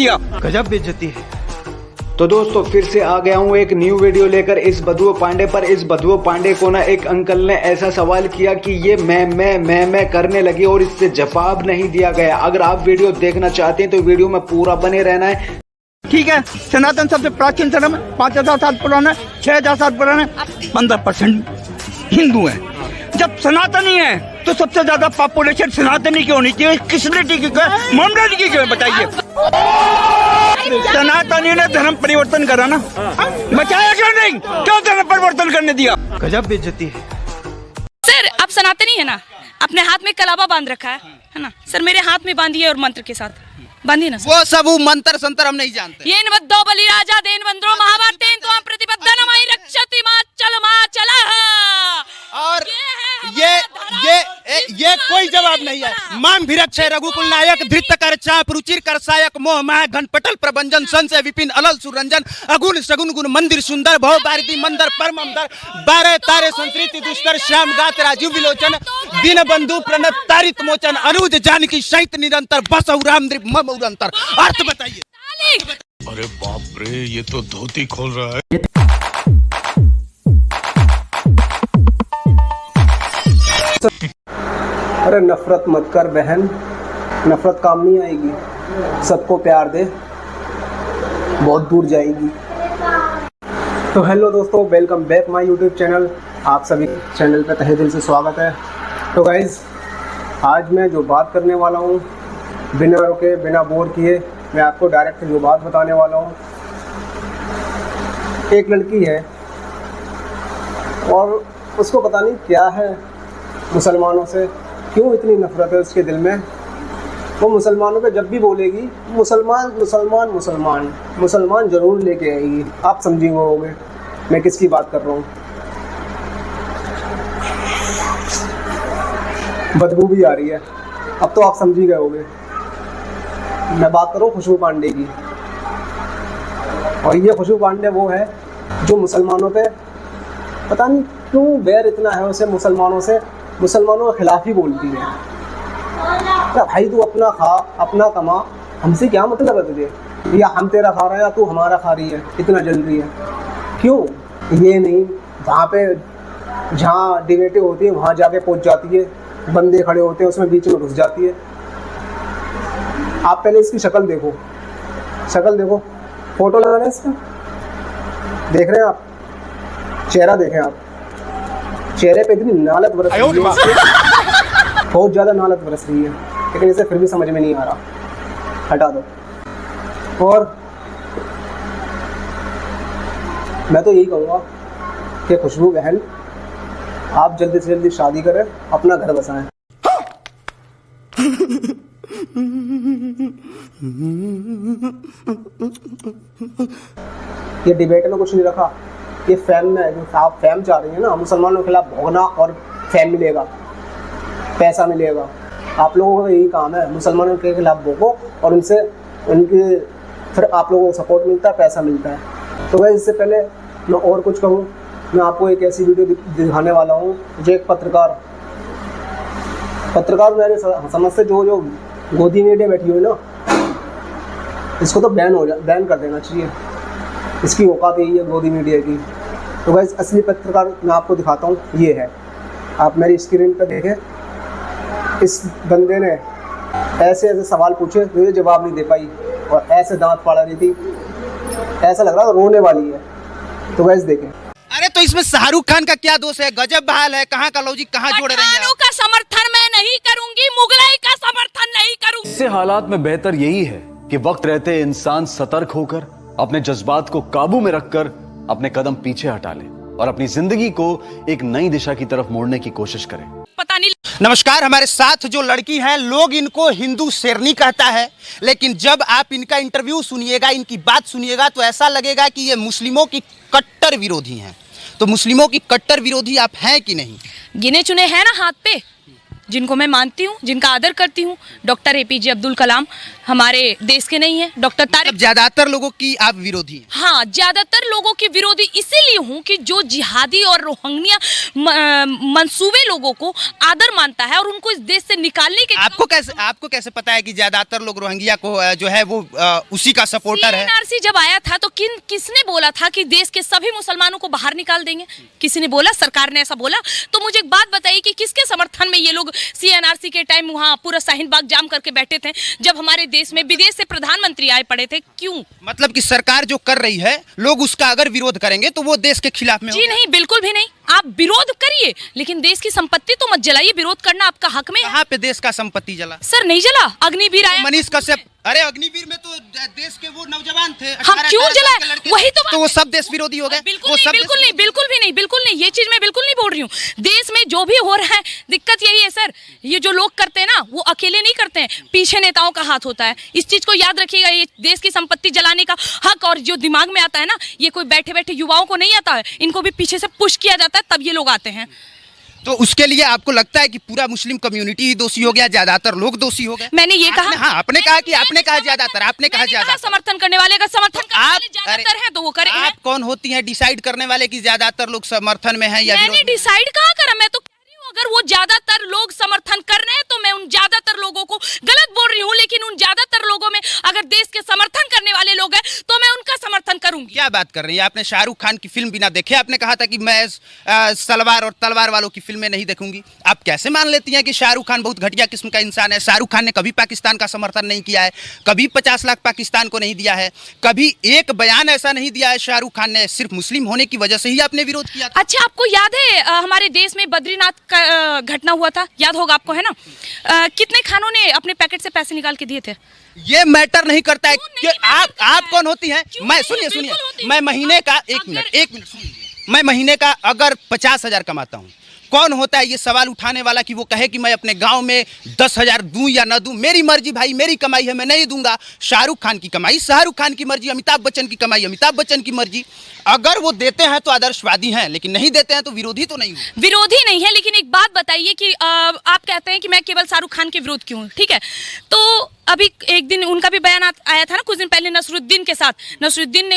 दिया। गजब बेइज्जती है। तो दोस्तों फिर से आ गया हूँ एक न्यू वीडियो लेकर इस बधुओ पांडे पर। इस बधुओ पांडे को ना एक अंकल ने ऐसा सवाल किया कि ये मैं करने लगी और इससे जवाब नहीं दिया गया। अगर आप वीडियो देखना चाहते हैं तो वीडियो में पूरा बने रहना है। ठीक है, सनातन सबसे प्राचीन धर्म है, 5000 साल पुराना, 6000 साल पुराना, 15% हिंदू है। जब सनातनी है तो सबसे ज्यादा पॉपुलेशन सनातनी की होनी चाहिए, किसने की मोहम्मद की क्यों? बताइए। सनातनी ने धर्म परिवर्तन करा ना, बचाया क्यों नहीं? क्यों धर्म परिवर्तन करने दिया? गजब बेइज्जती है। सर आप सनातनी है ना, अपने हाथ में कलावा बांध रखा है ना? सर मेरे हाथ में बांधिए और मंत्र के साथ बांधिए ना। वो सब मंत्र संतर हम नहीं जानते। ये बद्धो बलि राजा देन बंद्रो महाभारतेन तो हम प्रतिबद्ध नमाई रक्षति मां चला। और ये कोई जवाब नहीं है। माम भिरक्षय रघुकुल नायक धृत कर चाप रुचिर कर सायक मोह माह घन पटल प्रभंजन संशय विपिन अलल सुरंजन अगुण सगुन गुण मंदिर सुंदर भव बारिदी मंदर परमंदर 12 तारे संस्कृति दुष्कर श्याम गात राजीव विलोचन दीन बंधु प्रणत तारित मोचन अनुज जानकी सहित निरंतर बसौ राम नृप मम उरंतर। अर्थ बताइए। अरे बाप रे, ये तो धोती खोल रहा है। अरे नफरत मत कर बहन, नफरत काम नहीं आएगी। सबको प्यार दे, बहुत दूर जाएगी। तो हेलो दोस्तों, welcome back my YouTube channel. आप सभी चैनल पे तहे दिल से स्वागत है। तो गाइज़ आज मैं जो बात करने वाला हूँ, बिना रुके बिना बोर किए मैं आपको डायरेक्ट जो बात बताने वाला हूँ। एक लड़की है और उसको पता नहीं क्या है मुसलमानों से, क्यों इतनी नफरत है उसके दिल में। वो मुसलमानों पे जब भी बोलेगी मुसलमान मुसलमान मुसलमान मुसलमान ज़रूर लेके आएगी। आप समझी होंगे मैं किसकी बात कर रहा हूँ। बदबू भी आ रही है, अब तो आप समझ ही गए होंगे। मैं बात कर रहा हूँ खुशबू पांडे की। और ये खुशबू पांडे वो है जो मुसलमानों पे पता नहीं क्यों बैर इतना है उसे, मुसलमानों के खिलाफ ही बोलती है। क्या भाई तू अपना खा अपना कमा, हमसे क्या मतलब है तुझे? या हम तेरा खा रहे हैं या तू हमारा खा रही है, इतना जल रही है क्यों? ये नहीं, वहाँ पे जहाँ डिबेटें होती है वहाँ जाके पहुँच जाती है, बंदे खड़े होते हैं उसमें बीच में घुस जाती है। आप पहले इसकी शक्ल देखो, फोटो लगा रहे हैं इसका, देख रहे हैं आप? चेहरा देखें आप, चेहरे पे इतनी नालत बरस रही है, बहुत ज़्यादा नालत बरस रही है, लेकिन इसे फिर भी समझ में नहीं आ रहा। हटा दो। और मैं तो यही कहूँगा कि खुशबू बहन आप जल्दी से जल्दी शादी करें, अपना घर बसाएं। ये डिबेट में कुछ नहीं रखा, ये फैम में जो आप फैम चाह रही है ना, मुसलमानों के खिलाफ भोगना और फैम मिलेगा, पैसा मिलेगा। आप लोगों का यही काम है, मुसलमानों के खिलाफ भोगो और उनसे उनके फिर आप लोगों को सपोर्ट मिलता है, पैसा मिलता है। तो वैसे इससे पहले मैं और कुछ कहूँ, मैं आपको एक ऐसी वीडियो दिखाने वाला हूँ जो एक पत्रकार मेरे समझ से जो गोदी मीडिया बैठी हुई ना, इसको तो बैन कर देना चाहिए। इसकी औकात यही है गोदी मीडिया की। तो गाइस असली पत्रकार मैं आपको दिखाता हूँ, ये है, आप मेरी स्क्रीन पर देखें। इस बंदे ने ऐसे सवाल पूछे तो ये जवाब नहीं दे पाई और ऐसे दांत फाड़ रही थी, ऐसा लग रहा था रोने वाली है। तो गाइस देखें। अरे तो इसमें शाहरुख खान का क्या दोष है? गजब बहाल है, कहाँ का लौजी कहाँ जोड़ रही है। का समर्थन मैं नहीं करूंगी, मुगलाई का समर्थन नहीं करूंगी। इससे हालात में बेहतर यही है कि वक्त रहते इंसान सतर्क होकर अपने जज्बात को काबू में रखकर अपने कदम पीछे हटा ले और अपनी जिंदगी को एक नई दिशा की तरफ मोड़ने की कोशिश करें। पता नहीं। नमस्कार, हमारे साथ जो लड़की है, लोग इनको हिंदू शेरनी कहता है, लेकिन जब आप इनका इंटरव्यू सुनिएगा, इनकी बात सुनिएगा तो ऐसा लगेगा कि ये मुस्लिमों की कट्टर विरोधी हैं। तो मुस्लिमों की कट्टर विरोधी आप हैं कि नहीं? गिने चुने हैं ना हाथ पे, जिनको मैं मानती हूँ, जिनका आदर करती हूँ, डॉक्टर APJ अब्दुल कलाम हमारे देश के नहीं है, डॉक्टर तारिक। ज्यादातर लोगों की आप विरोधी हैं? हाँ, ज्यादातर लोगों की विरोधी इसीलिए हूँ कि जो जिहादी और रोहिंग्या मंसूबे लोगों को आदर मानता है और उनको इस देश से निकालने के आपको कैसे पता है कि ज्यादातर लोग रोहिंग्या को जो है वो उसी का सपोर्टर है? CNRC जब आया था तो किसने बोला था कि देश के सभी मुसलमानों को बाहर निकाल देंगे? किसी ने बोला? सरकार ने ऐसा बोला? तो मुझे एक बात बताइए कि किसके समर्थन में ये लोग CNRC के टाइम वहाँ पूरा शाहीन बाग जाम करके बैठे थे जब हमारे देश में विदेश से प्रधानमंत्री आए पड़े थे? क्यों? मतलब कि सरकार जो कर रही है, लोग उसका अगर विरोध करेंगे तो वो देश के खिलाफ में जी नहीं, बिल्कुल भी नहीं। आप विरोध करिए लेकिन देश की संपत्ति तो मत जलाइए। विरोध करना आपका हक में है। कहाँ पे देश का संपत्ति जला? सर नहीं जला, अग्निवीर आया। मनीष कश्यप, अरे अग्निवीर में तो देश के वो नौजवान थे। हम क्यों जलाए? वही तो वो सब देश विरोधी हो गए। बिल्कुल नहीं, बिल्कुल नहीं, बिल्कुल भी नहीं, बिल्कुल नहीं। ये चीज मैं बिल्कुल नहीं बोल रही हूँ। देश में जो भी हो रहा है, दिक्कत यही है सर, ये जो लोग करते हैं ना वो अकेले नहीं करते हैं, पीछे नेताओं का हाथ होता है। इस चीज को याद रखिएगा। ये देश की संपत्ति जलाने का हक और जो दिमाग में आता है ना, ये कोई बैठे बैठे युवाओं को नहीं आता है, इनको भी पीछे से पुश किया जाता है तब ये लोग आते हैं। तो उसके लिए आपको लगता है कि पूरा मुस्लिम कम्युनिटी ही दोषी हो गया, ज्यादातर लोग दोषी हो गए? मैंने ये कहा, हाँ, आपने कहा ज्यादातर, आपने कहा ज्यादातर। समर्थन करने वाले अगर समर्थन करने वाले ज्यादातर हैं तो वो करेंगे। आप कौन होती हैं डिसाइड करने वाले कि ज्यादातर लोग समर्थन में हैं या विरोध में? मैंने डिसाइड कहाँ करा? मैं तो कह रही हूँ अगर वो ज्यादातर लोग समर्थन कर रहे हैं तो मैं उन ज्यादातर लोगों को गलत बोल रही हूँ, लेकिन उन ज्यादातर लोगों में अगर देश के समर्थन करने वाले लोग हैं तो मैं उनका समर्थन करूंगी। क्या बात कर रही है? आपने शाहरुख खान की फिल्म बिना देखे आपने कहा था कि मैं सलवार और तलवार वालों की फिल्में नहीं देखूंगी। आप कैसे मान लेती हैं कि शाहरुख खान बहुत घटिया किस्म का इंसान है? शाहरुख खान ने कभी पाकिस्तान का समर्थन नहीं किया है, कभी 50 लाख पाकिस्तान को नहीं दिया है, कभी एक बयान ऐसा नहीं दिया है शाहरुख खान ने। सिर्फ मुस्लिम होने की वजह से ही आपने विरोध किया था। अच्छा, आपको याद है हमारे देश में बद्रीनाथ का घटना हुआ था? याद होगा आपको, है ना? कितने खानों ने अपने पैकेट से पैसे निकाल के दिए थे? ये मैटर नहीं करता है कि आप कौन होती हैं। मैं सुनिए, मैं महीने का एक मिनट सुनिए, मैं महीने का अगर 50,000 कमाता हूँ, कौन होता है ये सवाल उठाने वाला कि वो कहे कि मैं अपने गांव में 10,000 दूं या ना दूं? मेरी मर्जी भाई, मेरी कमाई है, मैं नहीं दूंगा। शाहरुख खान की कमाई शाहरुख खान की मर्जी, अमिताभ बच्चन की कमाई अमिताभ बच्चन की मर्जी। अगर वो देते हैं तो आदर्शवादी हैं, लेकिन नहीं देते हैं तो विरोधी तो नहीं हूं। विरोधी नहीं है, लेकिन एक बात बताइए कि आप कहते हैं कि मैं केवल शाहरुख खान के विरोध क्यों हूं, ठीक है? तो अभी एक दिन उनका भी बयान आया था ना कुछ दिन पहले नसरुद्दीन के साथ। नसरुद्दीन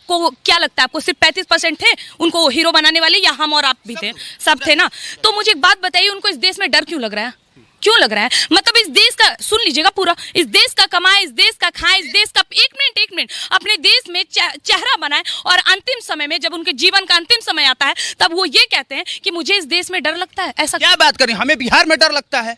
को क्या लगता है आपको, सिर्फ 35% थे उनको हीरो बनाने वाले, या हम और आप भी थे? सब थे ना। तो मुझे एक बात बताइए, उनको इस देश में डर क्यों लग रहा है? क्यों लग रहा है? मतलब इस देश का, सुन लीजिएगा पूरा, इस देश का कमाए, इस देश का खाए, इस देश का एक मिनट अपने देश में चेहरा बनाए, और अंतिम समय में जब उनके जीवन का अंतिम समय आता है तब वो ये कहते हैं कि मुझे इस देश में डर लगता है। ऐसा क्या बात कर रही हैं? हमें बिहार में डर लगता है?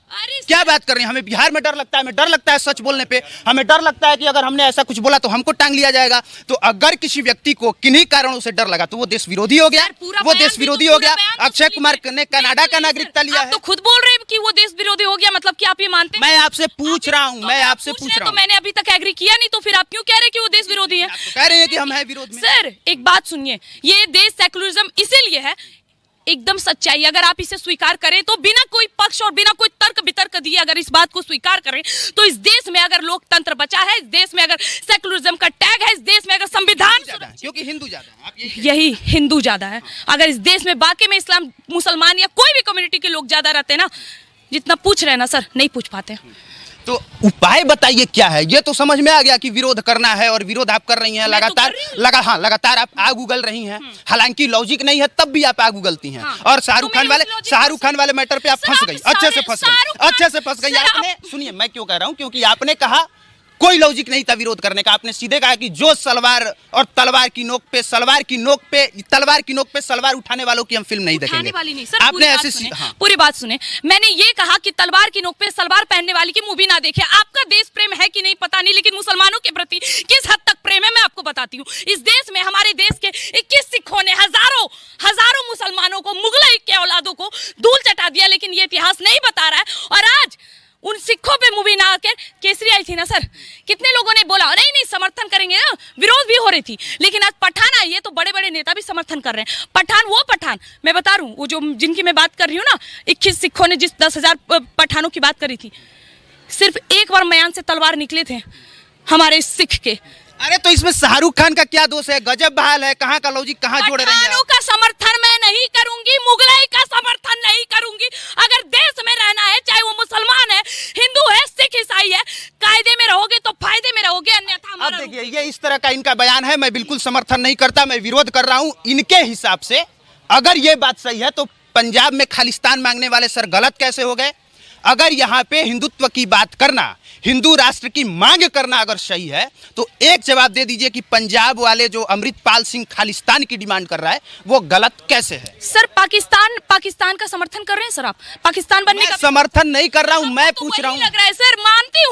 क्या बात कर रही हैं? हमें बिहार में डर लगता है, हमें डर लगता है सच बोलने पे, हमें डर लगता है कि अगर हमने ऐसा कुछ बोला तो हमको टांग लिया जाएगा। तो अगर किसी व्यक्ति को किन्हीं कारणों से डर लगा तो वो देश विरोधी हो गया, वो देश विरोधी हो गया। अक्षय कुमार ने कनाडा का नागरिकता लिया है। तो खुद बोल रहे हैं कि वो देश विरोधी हो गया, मतलब कि आप ये मानते हैं? मैं आपसे पूछ रहा हूँ, मैं आपसे पूछ रहा हूँ। तो मैंने अभी तक एग्री किया नहीं, तो फिर आप क्यों कह रहे हैं कि वो देश विरोधी है? कह रहे हैं कि हम हैं विरोध में। सर एक बात सुनिए, ये देश सेकुलरिज्म इसीलिए है, एकदम सच्चाई। अगर आप इसे स्वीकार करें तो बिना कोई पक्ष और बिना कोई तर्क वितर्क दिए अगर इस बात को स्वीकार करें तो इस देश में अगर लोकतंत्र बचा है, इस देश में अगर सेकुलरिज्म का टैग है, इस देश में अगर संविधान, क्योंकि हिंदू ज्यादा है, यही हिंदू ज्यादा है। अगर इस देश में बाकी में इस्लाम, मुसलमान या कोई भी कम्युनिटी के लोग ज्यादा रहते हैं ना, जितना पूछ रहे हैं ना सर, नहीं पूछ पाते। तो उपाय बताइए क्या है? ये तो समझ में आ गया कि विरोध करना है और विरोध आप कर रही हैं लगातार, लगातार आप आग उगल रही हैं। हालांकि लॉजिक नहीं है तब भी आप आग उगलती हैं। और शाहरुख खान वाले मैटर पे आप फंस गई, अच्छे से फंस गई। आपने, सुनिए मैं क्यों कह रहा हूँ, क्योंकि आपने कहा कोई लॉजिक नहीं था विरोध करने का। आपने सीधे कहा कि जो सलवार और तलवार की नोक पे तलवार की नोक पे सलवार उठाने वालों की हम फिल्म नहीं देखेंगे। वाली नहीं सर, आपने ऐसे पूरी बात सुने। मैंने ये कहा कि तलवार की नोक पे सलवार पहनने वाली की मूवी ना देखे। आपका देश प्रेम है कि नहीं पता नहीं, लेकिन मुसलमानों के प्रति किस हद तक प्रेम है मैं आपको बताती हूँ। इस देश में हमारे देश के 21 सिखों ने हजारों मुसलमानों को, मुगलई के औलादों को धूल चटा दिया, लेकिन ये इतिहास नहीं बता रहा है। और आज उन सिखों पे मूवी ना आकर केसरी आई थी ना सर, कितने लोगों ने बोला नहीं समर्थन करेंगे ना, विरोध भी हो रही थी। लेकिन आज पठान आई है तो बड़े बड़े नेता भी समर्थन कर रहे हैं। पठान मैं बता रहा हूँ, वो जो जिनकी मैं बात कर रही हूँ ना, 21 सिखों ने जिस 10,000 पठानों की बात करी थी, सिर्फ एक बार मयान से तलवार निकले थे हमारे सिख के। अरे तो इसमें शाहरुख खान का क्या दोष है? गजब बहाल है, कहाँ का लॉजिक, कहाँ जोड़ रहे हैं? पठानों का समर्थन मैं नहीं करूंगी, मुगलाई का समर्थन नहीं करूंगी। अगर देश में रहना है, चाहे वो मुसलमान है, हिंदू है, सिख ईसाई है, कायदे में रहोगे तो फायदे में रहोगे, अन्यथा अब देखिए ये इस तरह का इनका बयान है, मैं बिल्कुल समर्थन नहीं करता, मैं विरोध कर रहा हूं। इनके हिसाब से अगर ये बात सही है तो पंजाब में खालिस्तान मांगने वाले सर गलत कैसे हो गए? अगर यहाँ पे हिंदुत्व की बात करना, हिंदू राष्ट्र की मांग करना अगर सही है तो एक जवाब दे दीजिए कि पंजाब वाले जो अमृतपाल सिंह खालिस्तान की डिमांड कर रहा है वो गलत कैसे है? सर पाकिस्तान का समर्थन कर रहे हैं सर आप? पाकिस्तान बनने का समर्थन नहीं कर रहा हूं, मैं तो पूछ रहा हूं। लग रहा है सर, मानती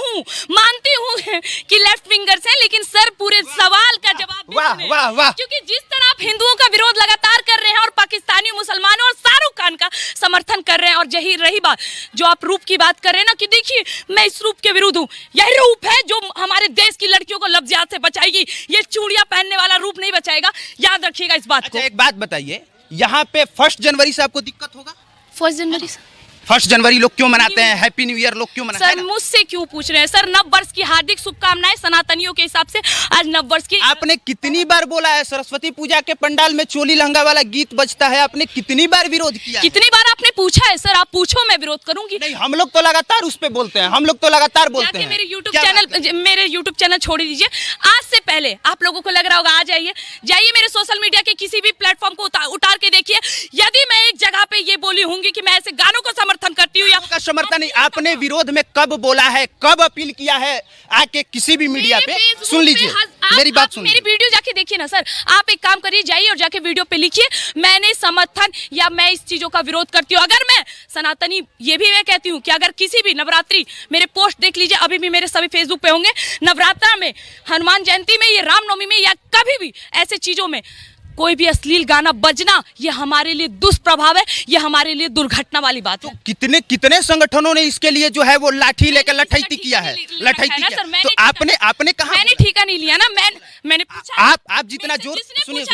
हूं कि लेफ्ट विंगर्स हैं, लेकिन सर पूरे सवाल का जवाब भी वाह सुने। वाह वाह, क्योंकि जिस तरह आप हिंदुओं का विरोध लगातार कर रहे हैं और पाकिस्तानी मुसलमानों और शाहरुख खान का समर्थन कर रहे हैं, और यही रही बात जो आप रूप की बात कर रहे हैं ना, कि देखिए मैं इस रूप के विरुद्ध हूँ, यही रूप है जो हमारे देश की लड़कियों को लफ्ज़ियात से बचाएगी। ये चूड़ियां पहनने वाला रूप नहीं बचाएगा, याद रखिएगा इस बात को। अच्छा एक बात बताइए, यहाँ पे 1 जनवरी से आपको दिक्कत होगा? 1 जनवरी से 1 जनवरी लोग क्यों मनाते हैं? हैप्पी न्यू ईयर लोग क्यों मनाते हैं? सर मुझसे क्यों पूछ रहे हैं सर? नव वर्ष की हार्दिक शुभकामनाएं सनातनियों के हिसाब से। आज नव वर्ष की आपने कितनी बार बोला है सरस्वती पूजा के पंडाल में चोली लहंगा वाला गीत बजता है, आपने कितनी बार विरोध किया है? कितनी बार आपने पूछा है सर? आप पूछो, मैं विरोध करूंगी। नहीं, हम लोग तो लगातार उस पे बोलते हैं, हम लोग तो लगातार बोलते हैं। मेरे यूट्यूब चैनल छोड़ दीजिए। आज से पहले आप लोगों को लग रहा होगा, आ जाइए मेरे सोशल मीडिया के किसी भी प्लेटफॉर्म को उतार के देखिए। यदि मैं एक जगह पे ये बोली होंगी कि मैं ऐसे गानों को समर्थन करती हूँ या का समर्थन नहीं, आपने विरोध में कब बोला है, कब अपील किया है आके किसी भी मीडिया पे? सुन लीजिए मेरी बात, सुन मेरी वीडियो जाके देखिए ना सर। आप एक काम करिए, जाइए और जाके वीडियो पे लिखिए मैंने समर्थन या मैं इस चीजों का विरोध करती हूँ। अगर मैं सनातनी, ये भी मैं कहती हूँ कि अगर किसी भी नवरात्रि, मेरे पोस्ट देख लीजिए, अभी भी मेरे सभी फेसबुक पे होंगे, नवरात्रा में, हनुमान जयंती में, ये रामनवमी में या कभी भी ऐसे चीजों में कोई भी अश्लील गाना बजना, ये हमारे लिए दुष्प्रभाव है, ये हमारे लिए दुर्घटना वाली बात है। कितने संगठनों ने इसके लिए जो है वो लाठी लेकर लठैती किया है, लठैती किया। तो आपने कहा, मैंने ठेका नहीं लिया ना, मैंने पूछा। आप जितना जोर, सुनिए,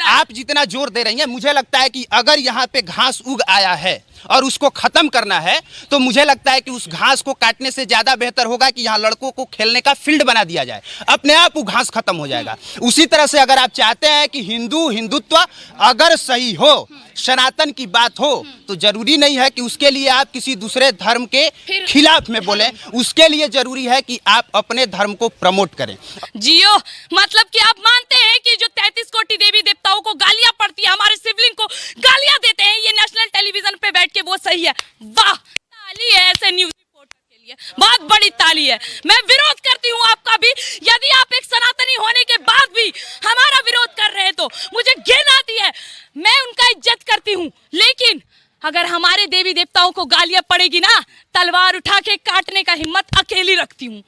आप जितना जोर दे रही हैं, मुझे लगता है कि अगर यहाँ पे घास उग आया है और उसको खत्म करना है तो मुझे लगता है कि उस घास को काटने से ज्यादा बेहतर होगा कि यहाँ लड़कों को खेलने का फील्ड बना दिया जाए, अपने आप वो घास खत्म हो जाएगा। उसी तरह से अगर आप चाहते हैं कि हिंदुत्व अगर सही हो, सनातन की बात हो, तो जरूरी नहीं है कि उसके लिए आप किसी दूसरे धर्म के खिलाफ में बोलें, उसके लिए जरूरी है कि आप अपने धर्म को प्रमोट करें। जियो, मतलब कि आप मानते हैं कि जो 33 कोटि देवी देवताओं को गालियां पड़ती है, हमारे शिवलिंग को गालियां देते हैं, ये नेशनल टेलीविजन पे बैठ के वो सही है। वाह, ताली है ऐसे न्यूज रिपोर्टर के लिए, बहुत बड़ी ताली है। मैं विरोध करती हूँ आपका भी। यदि आप एक सनातनी होने के बाद भी हमारा विरोध कर रहे हैं तो मुझे घिन आती है। मैं उनका इज्जत करती हूँ, लेकिन अगर हमारे देवी देवताओं को गालियां पड़ेगी ना, तलवार उठा के काटने का हिम्मत अकेली रखती हूँ।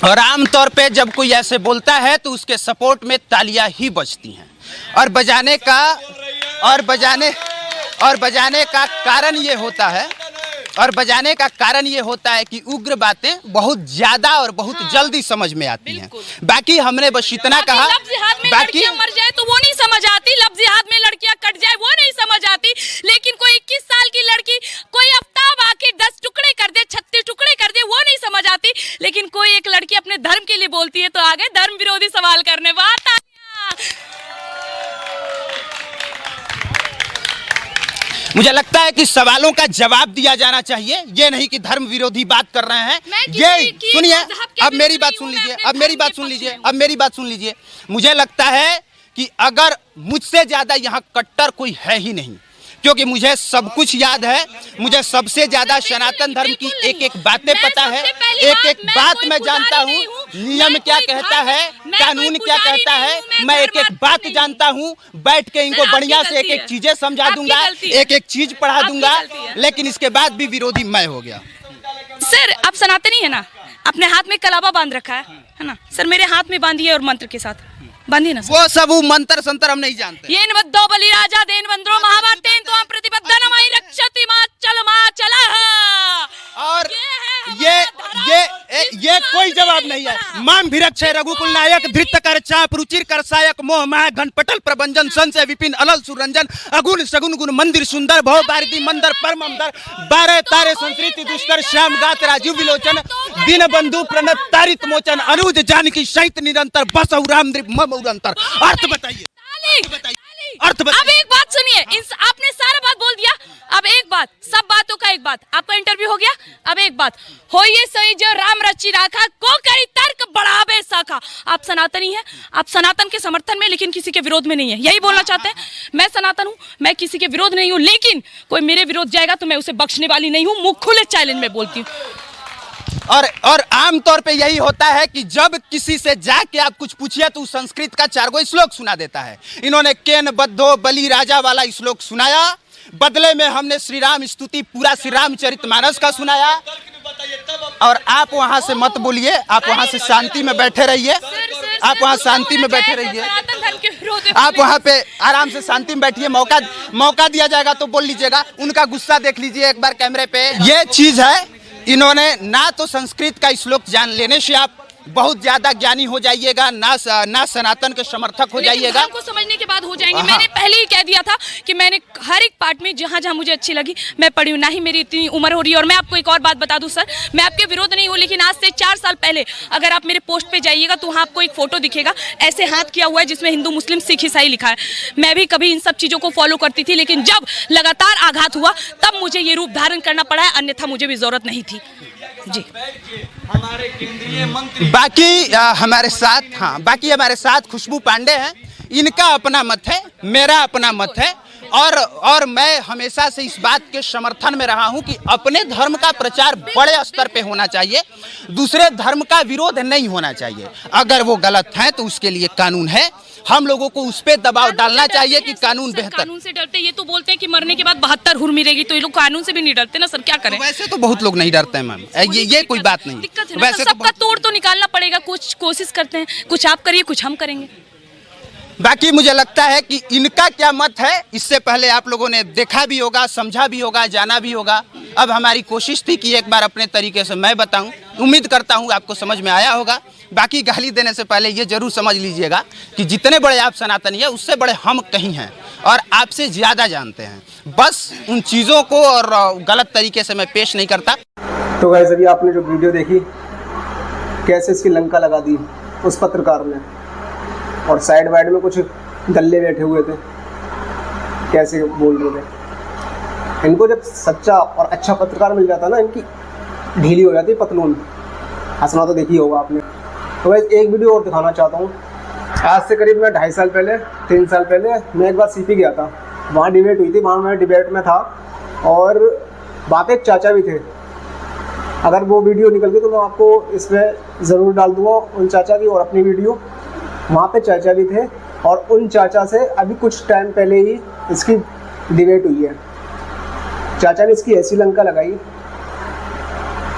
और आमतौर पे जब कोई ऐसे बोलता है तो उसके सपोर्ट में तालियां ही बजती हैं, और बजाने का कारण ये होता है कि उग्र बातें बहुत ज्यादा और बहुत जल्दी समझ में आती हैं। बाकी हमने बस इतना कहा, बाकी मर जाए तो वो नहीं समझ आती, लफ्ज़ हाथ में लड़कियां कट जाए वो नहीं समझ आती, लेकिन कोई 21 साल की लड़की कोई आफ्ताब आके 10 टुकड़े कर दे, 36 टुकड़े कर दे, वो नहीं समझ आती। लेकिन कोई एक लड़की अपने धर्म के लिए बोलती है तो आ गए धर्म विरोधी सवाल करने। बात मुझे लगता है कि सवालों का जवाब दिया जाना चाहिए, ये नहीं कि धर्म विरोधी बात कर रहे हैं। ये सुनिए, अब मेरी बात सुन लीजिए, मुझे लगता है कि अगर मुझसे ज्यादा यहाँ कट्टर कोई है ही नहीं, क्योंकि मुझे सब कुछ याद है, मुझे सबसे ज्यादा सनातन धर्म की एक बातें पता है, एक बात मैं जानता हूँ, नियम क्या कहता है, कानून क्या कहता है, मैं एक बात जानता हूँ। बैठ के इनको बढ़िया से एक चीजें समझा दूंगा, एक चीज पढ़ा दूंगा, लेकिन इसके बाद भी विरोधी मैं हो गया। सर आप सनातनी है ना, अपने हाथ में कलावा बांध रखा है ना सर, मेरे हाथ में बांधिए और मंत्र के साथ बांधिए ना। वो सब मंत्र संतर हम नहीं जानते। येन वद्दो बलि राजा देन वंद्रो महाभारतेन तो प्रतिबद्ध नमः रक्षति मा चला। और ये कोई जवाब नहीं है। माम भिरक्षय रघुकुल नायक धृत कर चाप रुचिर कर सायक मोह माह घनपटल प्रभंजन संशय विपिन अलल सुरंजन अगुण सगुन गुण मंदिर सुंदर भव भारती मंदर परम अंदर 12 तारे संस्कृति दुष्कर श्याम गात राजीव विलोचन दीन बंधु प्रणत तारित मोचन अनुज जानकी सहित निरंतर बस राम मम उरंतर। अर्थ बताइए, अर्थ बताइए। अब एक बात सुनिए, आपने सारा बात बोल दिया। अब एक बात, सब बातों का एक बात, आपका इंटरव्यू हो गया। अब एक बात, होइए सही जो राम रची राखा, को करी तर्क बढ़ावे साखा। आप सनातनी हैं, आप सनातन के समर्थन में, लेकिन किसी के विरोध में नहीं है, यही बोलना चाहते हैं। मैं सनातन हूं, मैं किसी के विरोध नहीं हूं, लेकिन कोई मेरे विरोध जाएगा तो मैं उसे बख्शने वाली नहीं हूं। मुंह खुले चैलेंज में बोलती हूँ। और आमतौर पे यही होता है कि जब किसी से जाके आप कुछ पूछिए तो संस्कृत का 4 श्लोक सुना देता है। इन्होंने केन बद्धो बलि राजा वाला श्लोक सुनाया, बदले में हमने श्री राम स्तुति पूरा श्री रामचरितमानस का सुनाया। और आप वहां से मत बोलिए, आप वहां से शांति में बैठे रहिए, आप वहां शांति में बैठे रहिए, आप वहां पे आराम से शांति में बैठिए। मौका दिया जाएगा तो बोल लीजिएगा। उनका गुस्सा देख लीजिए एक बार कैमरे पे। ये चीज है, इन्होंने ना तो संस्कृत का श्लोक जान लेने से आप बहुत ज्यादा ज्ञानी हो जाइएगा, ना सनातन के समर्थक हो जाइएगा। को समझने के बाद हो जाएंगे। मैंने पहले ही कह दिया था कि मैंने हर एक पार्ट में जहां जहां मुझे अच्छी लगी मैं पढ़ी हूँ, ना ही मेरी इतनी उम्र हो रही है। और मैं आपको एक और बात बता दूं सर, मैं आपके विरोध नहीं हूँ, लेकिन आज से 4 साल पहले अगर आप मेरे पोस्ट पे जाइएगा तो वहाँ आपको एक फोटो दिखेगा, ऐसे हाथ किया हुआ है जिसमें हिंदू मुस्लिम सिख ईसाई लिखा है। मैं भी कभी इन सब चीजों को फॉलो करती थी, लेकिन जब लगातार आघात हुआ तब मुझे ये रूप धारण करना पड़ा है, अन्यथा मुझे भी जरूरत नहीं थी जी। हमारे केंद्रीय मंत्री बाकी हमारे साथ खुशबू पांडे हैं। इनका अपना मत है, मेरा अपना मत है। और मैं हमेशा से इस बात के समर्थन में रहा हूं कि अपने धर्म का प्रचार बड़े स्तर पे होना चाहिए, दूसरे धर्म का विरोध नहीं होना चाहिए। अगर वो गलत है तो उसके लिए कानून है, हम लोगों को उस पर दबाव डालना चाहिए कि कानून बेहतर। कानून से डरते, ये तो बोलते हैं कि मरने के बाद 72 हुर मिलेगी, तो ये लोग कानून से भी नहीं डरते ना सर, क्या करें। वैसे तो बहुत लोग नहीं डरते हैं मैम, ये कोई बात नहीं। दिक्कत है वैसे सबका तोड़ तो निकालना पड़ेगा, कुछ कोशिश करते हैं, कुछ आप करिए कुछ हम करेंगे। बाकी मुझे लगता है कि इनका क्या मत है इससे पहले आप लोगों ने देखा भी होगा, समझा भी होगा, जाना भी होगा। अब हमारी कोशिश थी कि एक बार अपने तरीके से मैं बताऊं, उम्मीद करता हूं आपको समझ में आया होगा। बाकी गाली देने से पहले ये जरूर समझ लीजिएगा कि जितने बड़े आप सनातनी हैं उससे बड़े हम कहीं हैं और आपसे ज़्यादा जानते हैं। बस उन चीज़ों को और गलत तरीके से मैं पेश नहीं करता। तो गाइस अभी आपने जो वीडियो देखी, कैसे इसकी लंका लगा दी उस पत्रकार ने, और साइड वाइड में कुछ गल्ले बैठे हुए थे, कैसे बोल रहे थे। इनको जब सच्चा और अच्छा पत्रकार मिल जाता ना, इनकी ढीली हो जाती पतलून। हंसना तो देखी होगा आपने। तो गाइस एक वीडियो और दिखाना चाहता हूँ। आज से करीब मैं 2.5 साल पहले 3 साल पहले मैं एक बार सीपी गया था, वहाँ डिबेट हुई थी, वहाँ मैं डिबेट में था और वहाँ पे एक चाचा भी थे। अगर वो वीडियो निकल गई तो मैं आपको इसमें ज़रूर डाल दूँगा उन चाचा की और अपनी वीडियो। वहाँ पे चाचा भी थे और उन चाचा से अभी कुछ टाइम पहले ही इसकी डिबेट हुई है। चाचा ने इसकी ऐसी लंका लगाई,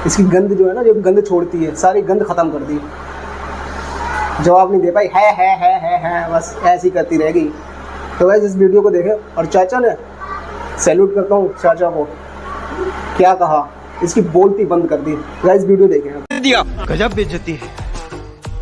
इसकी गंद जो है ना, जो गंद छोड़ती है, सारी गंद ख़त्म कर दी। जवाब नहीं दे पाई, है बस ऐसी करती रहेगी। तो वैसे इस वीडियो को देखें और चाचा ने, सैल्यूट करता हूँ चाचा को, क्या कहा, इसकी बोलती बंद कर दी। गाइस वीडियो देखें। दिया गजब बेइज्जती है।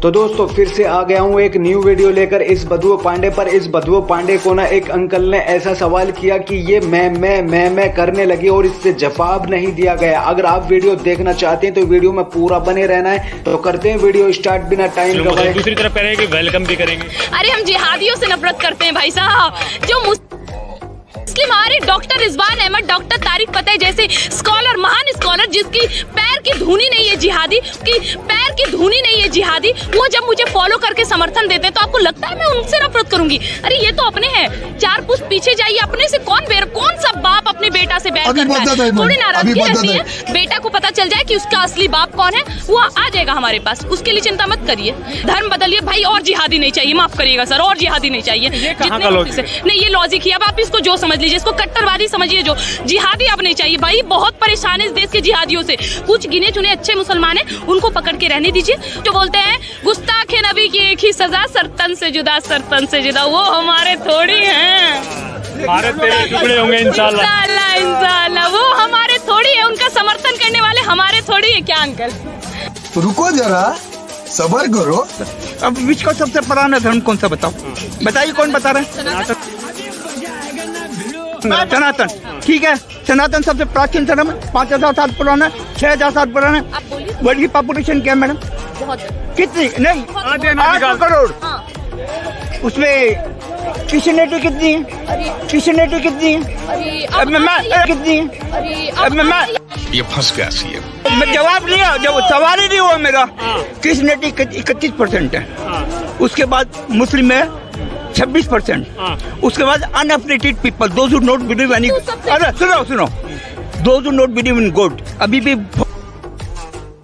तो दोस्तों फिर से आ गया हूँ एक न्यू वीडियो लेकर इस बधुओ पांडे पर। इस बधुओ पांडे को ना एक अंकल ने ऐसा सवाल किया कि ये मैं करने लगी और इससे जवाब नहीं दिया गया। अगर आप वीडियो देखना चाहते हैं तो वीडियो में पूरा बने रहना है। तो करते हैं वीडियो स्टार्ट बिना टाइम गवाए। दूसरी तरफ कह रहे हैं कि वेलकम भी करेंगे। अरे हम जिहादियों से नफरत करते हैं भाई साहब। जो मुस्लिम हमारे डॉक्टर रिजवान अहमद, डॉक्टर तारिक फतेह जैसे स्कॉलर, महान स्कॉलर, जिसकी पैर की धूनी नहीं है जिहादी, की पैर की धूनी नहीं है जिहादी, वो जब मुझे फॉलो करके समर्थन देते हैं तो आपको लगता है मैं उनसे नफरत करूंगी? अरे ये तो अपने हैं। 4 पुश्त पीछे जाइए, अपने से कौन सा बाप अपने बेटा से बैर करता है? थोड़ी नाराजगी रहती है। बेटा को पता चल जाए कि उसका असली बाप कौन है, वो आ जाएगा हमारे पास, उसके लिए चिंता मत करिए। धर्म बदलिए भाई, और जिहादी नहीं चाहिए, माफ करिएगा सर, और जिहादी नहीं चाहिए। नहीं, ये लॉजिक ही, अब आप इसको जो समझ लीजिए, इसको कट्टरवादी समझिए। जो जिहादी अब नहीं चाहिए भाई, बहुत परेशान है इस देश के जिहादियों से। कुछ गिने चुने अच्छे मुसलमान हैं, उनको पकड़ के रहने दीजिए। जो बोलते हैं गुस्ताख नबी की एक ही सजा, सरतन से जुदा, सरतन से जुदा, वो हमारे थोड़ी हैं। भारत तेरे टुकड़े होंगे इंशाल्लाह, इंशाल्लाह वो हमारे थोड़ी है। उनका समर्थन करने वाले हमारे थोड़ी है। क्या अंकल रुको जरा, सबर करो। अब विश्व का सबसे पुराना धर्म कौन सा बताओ, बताइए कौन बता रहे हैं? सनातन। ठीक है, सनातन सबसे प्राचीन धर्म है, 5000 साल पुराना, 6000 साल पुराना। आप बोलिए। वर्ल्ड की पॉपुलेशन क्या है मैडम? बहुत कितनी? नहीं, 8 करोड़। हाँ। उसमें क्रिश्चियनिटी कितनी है? क्रिश्चियनिटी कितनी है? अरे कितनी है? अरे ये फंस गया सीएम। मैं जवाब लिया, जब सवाल ही नहीं हुआ मेरा। क्रिश्चियनिटी 31% है, उसके बाद मुस्लिम में 26%, उसके बाद unaffiliated people, those who not believe any. अरे सुनो, those who not believe in God. अभी भी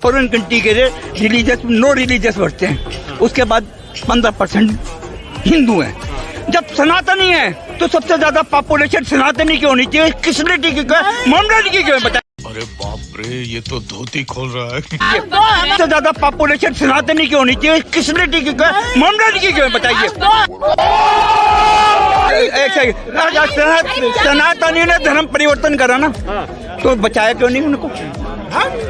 फॉरेन कंट्री के रिलीजियस, नो रिलीजियस बढ़ते हैं। उसके बाद 15% हिंदू हैं। जब सनातनी है तो सबसे ज्यादा पॉपुलेशन सनातनी की होनी चाहिए, क्रिश्चियनिटी की मोहम्मदन की क्यों? बताइए। अरे बाप रे, ये तो धोती खोल रहा है। सबसे ज्यादा पॉपुलेशन सनातनी की होनी चाहिए, क्रिश्चियनिटी की मोहम्मदन की क्यों? बताइए। सनातनी ने धर्म परिवर्तन करा ना, तो बचाया क्यों नहीं उनको?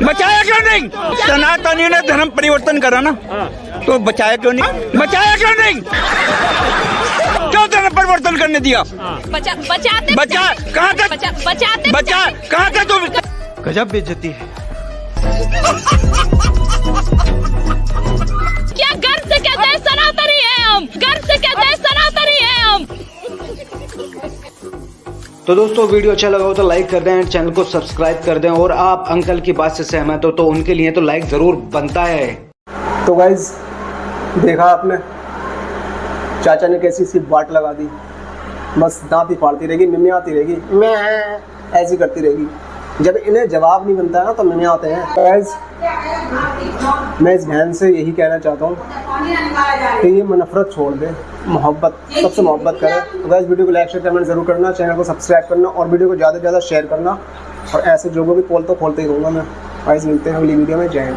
बचाया क्यों नहीं? सनातनी ने धर्म परिवर्तन करा ना, तो बचाया क्यों नहीं? बचाया क्यों नहीं? क्यों धर्म परिवर्तन करने दिया? बचाते कहाँ तक बचाते कहाँ तक तुम? गजब बेइज्जती है। क्या गर्व से कहते हैं सनातनी है हम, गर्व से कहते हैं सनातनी है हम। तो दोस्तों वीडियो अच्छा लगा हो तो लाइक कर दें, चैनल को सब्सक्राइब कर दें, और आप अंकल की बात से सहमत हो तो उनके लिए तो लाइक जरूर बनता है। तो गाइज देखा आपने, चाचा ने कैसी सी बाट लगा दी, बस दांत ही फाड़ती रहेगी, मिमियाती रहेगी, मैं ऐसी करती रहेगी। जब इन्हें जवाब नहीं बनता है ना तो मिमियाते हैं। गाइज मैं इस बहन से यही कहना चाहता हूँ कि ये नफरत छोड़ दे, मोहब्बत, सबसे मोहब्बत करे। तो गाइज वीडियो को लाइक शेयर कमेंट जरूर करना, चैनल को सब्सक्राइब करना और वीडियो को ज़्यादा से ज़्यादा शेयर करना। और ऐसे लोगों की पोल तो खोलते ही रहूँगा मैं। गाइज मिलते हैं अगली वीडियो में। जय हिंद।